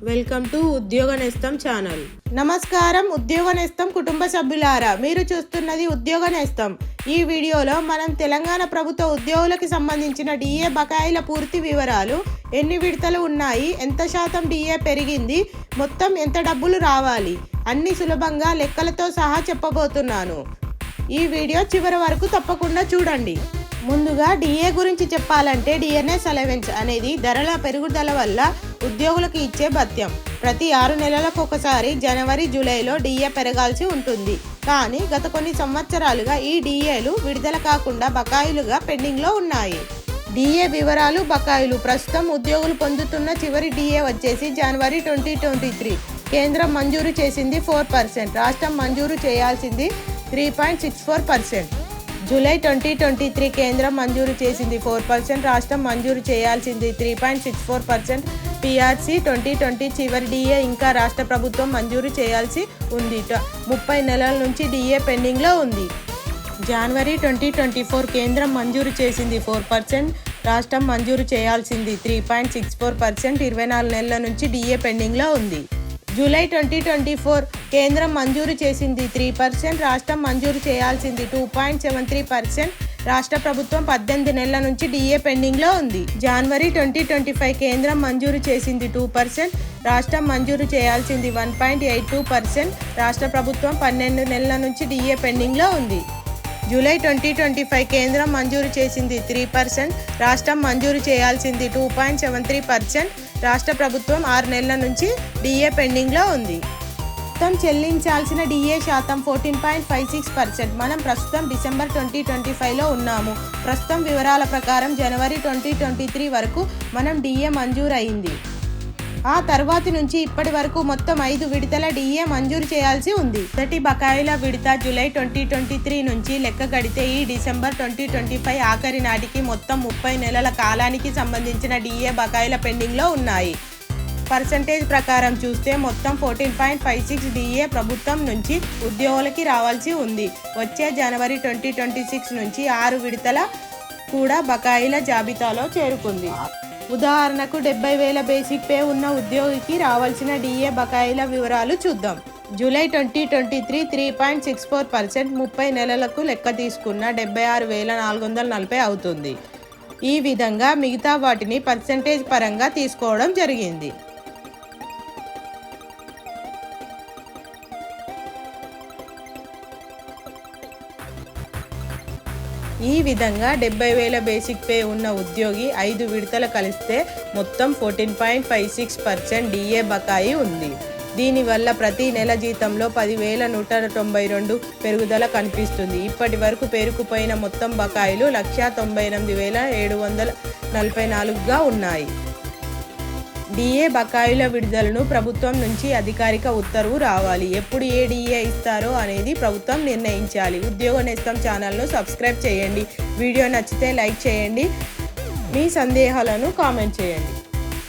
Welcome to ఉద్యోగ నేస్తం channel. నమస్కారం ఉద్యోగ నేస్తం కుటుంబ సభ్యులారా, మీరు చూస్తున్నది ఉద్యోగ నేస్తం. ఈ వీడియోలో మనం తెలంగాణ ప్రభుత్వ ఉద్యోగులకు సంబంధించిన డిఏ బకాయిల పూర్తి వివరాలు, ఎన్ని విడతలు ఉన్నాయి, ఎంత శాతం డిఏ పెరిగింది, మొత్తం ఎంత డబ్బులు రావాలి అన్ని సులభంగా లెక్కలతో సహా చెప్పబోతున్నాను. ఈ వీడియో చివరి వరకు తప్పకుండా చూడండి. ముందుగా డిఏ గురించి చెప్పాలంటే డిఎన్ఎస్ అలవెన్స్ అనేది ధరల పెరుగుదల వల్ల ఉద్యోగులకు ఇచ్చే భత్యం. ప్రతి 6 నెలలకు ఒకసారి జనవరి జూలైలో డిఏ పెరగాల్సి ఉంటుంది. కానీ గత కొన్ని సంవత్సరాలుగా ఈ డిఏలు విడుదల కాకుండా బకాయిలుగా పెండింగ్లో ఉన్నాయి. డిఏ వివరాలు, బకాయిలు. ప్రస్తుతం ఉద్యోగులు పొందుతున్న చివరి డిఏ వచ్చేసి జనవరి 2023 కేంద్రం మంజూరు చేసింది 4%, రాష్ట్రం మంజూరు చేయాల్సింది 3.64%. జూలై 2023 కేంద్రం మంజూరు చేసింది 4%, రాష్ట్రం మంజూరు చేయాల్సింది 3.64%. పిఆర్సీ 2020 చివరి డిఏ ఇంకా రాష్ట్ర ప్రభుత్వం మంజూరు చేయాల్సి ఉంది. 30 నెలల నుంచి డిఏ పెండింగ్లో ఉంది. జనవరి 2024 కేంద్రం మంజూరు చేసింది 4%, రాష్ట్రం మంజూరు చేయాల్సింది 3.64%. 24 నెలల నుంచి డిఏ పెండింగ్లో ఉంది. జూలై 2024 కేంద్రం మంజూరు చేసింది 3%, రాష్ట్రం మంజూరు చేయాల్సింది 2.73%. రాష్ట్ర ప్రభుత్వం 18 నెలల నుంచి డిఏ పెండింగ్లో ఉంది. జనవరి 2025 కేంద్రం మంజూరు చేసింది 2%, రాష్ట్రం మంజూరు చేయాల్సింది 1.82%. రాష్ట్ర ప్రభుత్వం 12 నెలల నుంచి డిఏ పెండింగ్లో ఉంది. జూలై 2025 కేంద్రం మంజూరు చేసింది 3%, రాష్ట్రం మంజూరు చేయాల్సింది 2.73%. రాష్ట్ర ప్రభుత్వం 6 నెలల నుంచి డిఏ పెండింగ్లో ఉంది. మొత్తం చెల్లించాల్సిన డిఏ శాతం 14.56%. మనం ప్రస్తుతం డిసెంబర్ 2025లో ఉన్నాము. ప్రస్తుతం వివరాల ప్రకారం జనవరి 2023 వరకు మనం డిఏ మంజూరు అయింది. ఆ తర్వాతి నుంచి ఇప్పటి వరకు మొత్తం 5 విడతల డిఏ మంజూరు చేయాల్సి ఉంది. మొదటి బకాయిల విడత జూలై 2023 నుంచి లెక్క గడితే ఈ డిసెంబర్ 2025 ఆఖరి నాటికి మొత్తం 30 నెలల కాలానికి సంబంధించిన డిఏ బకాయిల పెండింగ్లో ఉన్నాయి. పర్సంటేజ్ ప్రకారం చూస్తే మొత్తం 14.56 డిఏ ప్రభుత్వం నుంచి ఉద్యోగులకి రావాల్సి ఉంది. వచ్చే జనవరి 2026 నుంచి 6 విడతల కూడా బకాయిల జాబితాలో చేరుకుంది. ఉదాహరణకు 70,000 బేసిక్ పే ఉన్న ఉద్యోగికి రావాల్సిన డిఏ బకాయిల వివరాలు చూద్దాం. జూలై 2023 3.64%, 30 నెలలకు లెక్క తీసుకున్న 76,440 అవుతుంది. ఈ విధంగా మిగతా వాటిని పర్సంటేజ్ పరంగా తీసుకోవడం జరిగింది. ఈ విధంగా 70,000 బేసిక్ పే ఉన్న ఉద్యోగి 5 విడతలు కలిస్తే మొత్తం 14.56% డిఏ బకాయి ఉంది. దీనివల్ల ప్రతి నెల జీతంలో 10,192 పెరుగుదల కనిపిస్తుంది. ఇప్పటి వరకు పేరుకుపోయిన మొత్తం బకాయిలు 198,744గా ఉన్నాయి. డిఏ బకాయిల విడుదలను ప్రభుత్వం నుంచి అధికారిక ఉత్తర్వు రావాలి. ఎప్పుడు ఏ డిఏ ఇస్తారో అనేది ప్రభుత్వం నిర్ణయించాలి. ఉద్యోగ నేస్తం ఛానల్ను సబ్స్క్రైబ్ చేయండి. వీడియో నచ్చితే లైక్ చేయండి. మీ సందేహాలను కామెంట్ చేయండి.